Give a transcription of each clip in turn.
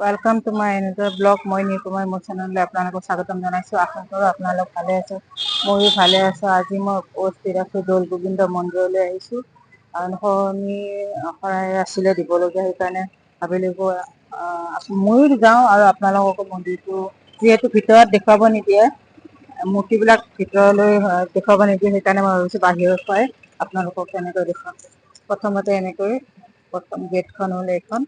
Welcome to my another blog. মই নিকুমাই মোৰ চেনেললৈ আপোনালোকক স্বাগতম জনাইছোঁ। আশা কৰোঁ আপোনালোক ভালে আছে, ময়ো ভালে আছোঁ। আজি মই উপস্থিত আছোঁ দৌল গোবিন্দ মন্দিৰলৈ আহিছোঁ। শৰণি শৰাই আছিলে দিবলগীয়া, সেইকাৰণে ভাবিলোঁ ময়ো যাওঁ আৰু আপোনালোককো মন্দিৰটো যিহেতু ভিতৰত দেখুৱাব নিদিয়ে, মূৰ্তিবিলাক ভিতৰলৈ দেখুৱাব নিদিয়ে, সেইকাৰণে মই ভাবিছোঁ বাহিৰৰ পৰাই আপোনালোকক কেনেকৈ দেখুৱাম। প্ৰথমতে এনেকৈ প্ৰথম গেটখন হ'ল এইখন,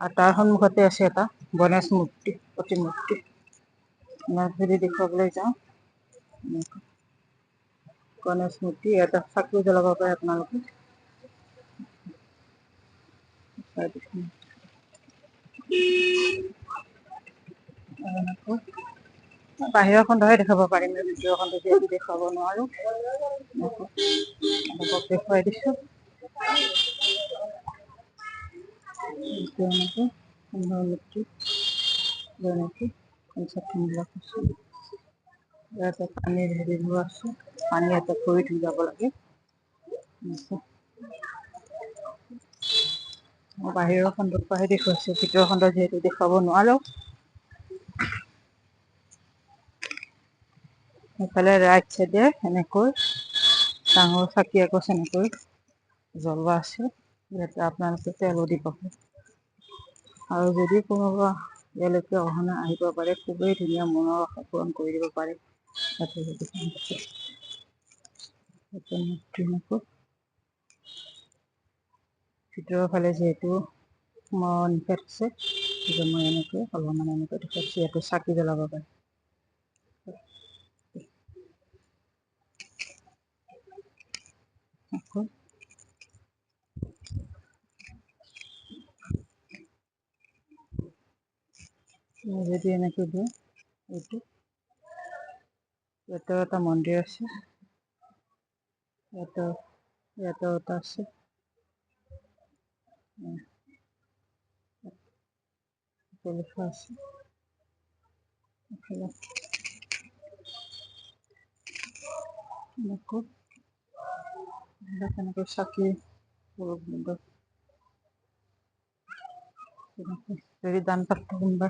আৰু তাৰ সন্মুখতে আছে এটা গণেশ মূৰ্তি, প্ৰতিমূৰ্তি। যদি দেখুৱাবলৈ যাওঁ, গণেশ মূৰ্তি, এটা চাকি জ্বলাব পাৰে আপোনালোকে। বাহিৰৰ খণ্ডহে দেখাব পাৰিম, ভিতৰৰ খণ্ড যিহেতু দেখুৱাব নোৱাৰোঁ। দেখুৱাই দিছোঁ। ইয়াতে পানীৰ হেৰিবোৰ আছে, পানী ইয়াতে ভৰি থৈ যাব লাগে। মই বাহিৰৰ খণ্ডৰ পৰাহে দেখুৱাইছোঁ, ভিতৰৰ খণ্ড যিহেতু দেখুৱাব নোৱাৰোঁ। সেইফালে ৰাইট চাইডে এনেকৈ ডাঙৰ চাকি এগছ এনেকৈ জ্বলোৱা আছে, ইয়াতে আপোনালোকে তেলো দিব পাৰে। আৰু যদি কোনোবা ইয়ালৈকে অহা নাই, আহিব পাৰে, খুবেই ধুনীয়া মনৰ আশা পূৰণ কৰি দিব পাৰে। ভিতৰৰ ফালে যিহেতু নিষেধ আছে, গতিকে মই এনেকৈ অলপমান এনেকৈ দেখুৱাইছোঁ, ইয়াতে চাকি জ্বলাব পাৰে। যদি এনেকৈ দিওঁ, এইটো ইয়াতেও এটা মন্দিৰ আছে, ইয়াতেও এটা আছে, লিখা আছে। এনেকৈ চাকি যদি দান পাত্ৰ কোনোবা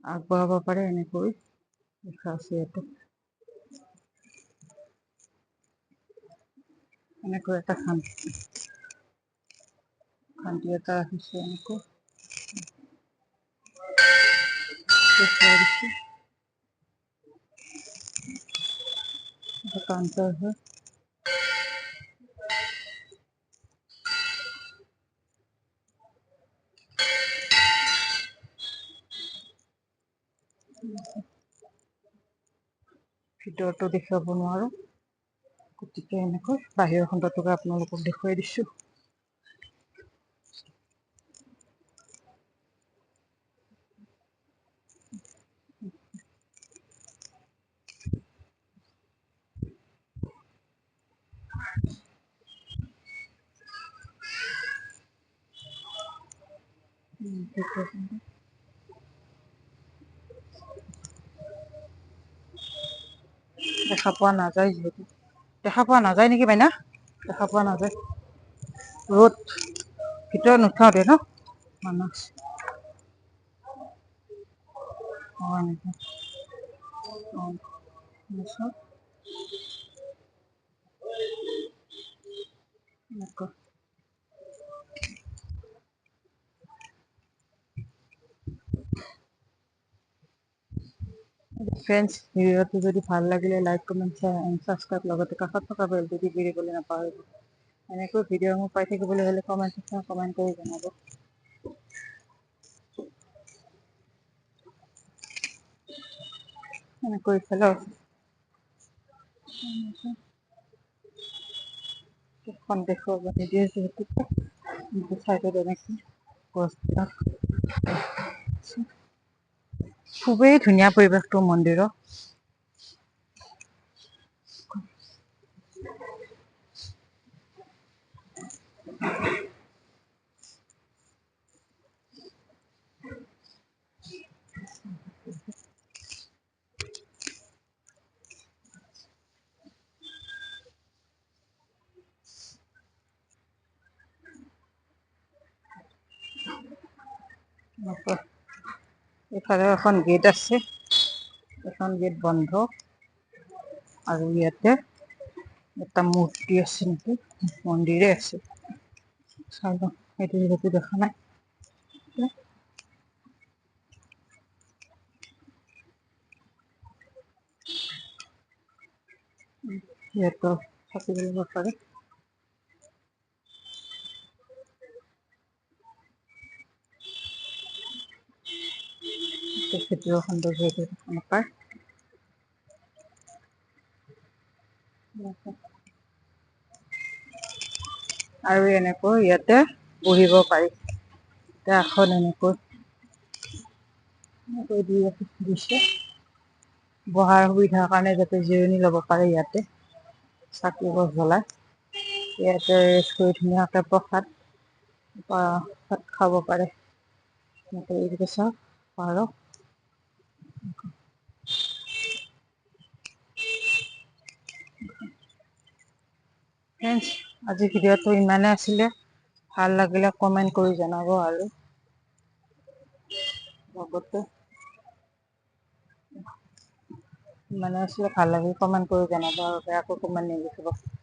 আগবঢ়াব পাৰে, এনেকৈ লিখা আছে ইয়াতে। এনেকৈ এটা শান্তি এটা ৰাখিছে, এনেকৈ কাউণ্টাৰ হয়। ভিতৰতো দেখুৱাব নোৱাৰোঁ, গতিকে এনেকৈ বাহিৰৰ খণ্ডটোকে আপোনালোকক দেখুৱাই দিছোঁ। দেখা পোৱা নাযায়, যিহেতু দেখা পোৱা নাযায় নেকি বাইনা, দেখা পোৱা নাযায়, ৰ'দ ভিতৰত নুঠাওঁতে ন মানুহ। ফ্ৰেণ্ডছ, ভিডিঅ'টো যদি ভাল লাগিলে like, comment, share and subscribe, লগতে কাষত থকা বেলটো টিপিবলৈ নাপাহৰিব। এনেকৈ ভিডিঅ' মোৰ পাই থাকিবলৈ হ'লে কমেণ্ট কৰি জনাব। এনেকৈ ইফালেও দেখুৱাব নিদিয়ে, যিহেতু চাইডত এনেকৈ গছবিলাক। খুবেই ধুনীয়া পৰিৱেশটো মন্দিৰৰ। এফালে এখন গেট আছে, এখন গেট বন্ধ। আৰু ইয়াতে এটা মূৰ্তি আছে নেকি, মন্দিৰে আছে। চাই লওঁ, সেইটো যিহেতু দেখা নাই। ইয়াতো থাকি দিব পাৰে। খেতিৰ সৌন্দৰ্য দেখা নাপায়। আৰু এনেকৈ ইয়াতে বহিব পাৰি। এখন এনেকৈ দিছে। বহাৰ সুবিধাৰ কাৰণে যাতে জিৰণি ল'ব পাৰে ইয়াতে। চাকি গছ জ্বলাই ইয়াতে ৰেষ্ট কৰি ধুনীয়াকে প্ৰসাদ ভাত খাব পাৰে। এইটো চাওক পাহাৰত। ফ্ৰেণ্ডছ, আজি ভিডিঅ'টো ইমানে আছিলে। ভাল লাগিলে কমেণ্ট কৰি জনাব আৰু লগতে ইমানে আছিলে, ভাল লাগিলে কমেণ্ট কৰি জনাব আৰু বেয়াকৈ কমেণ্ট নিলিখিব।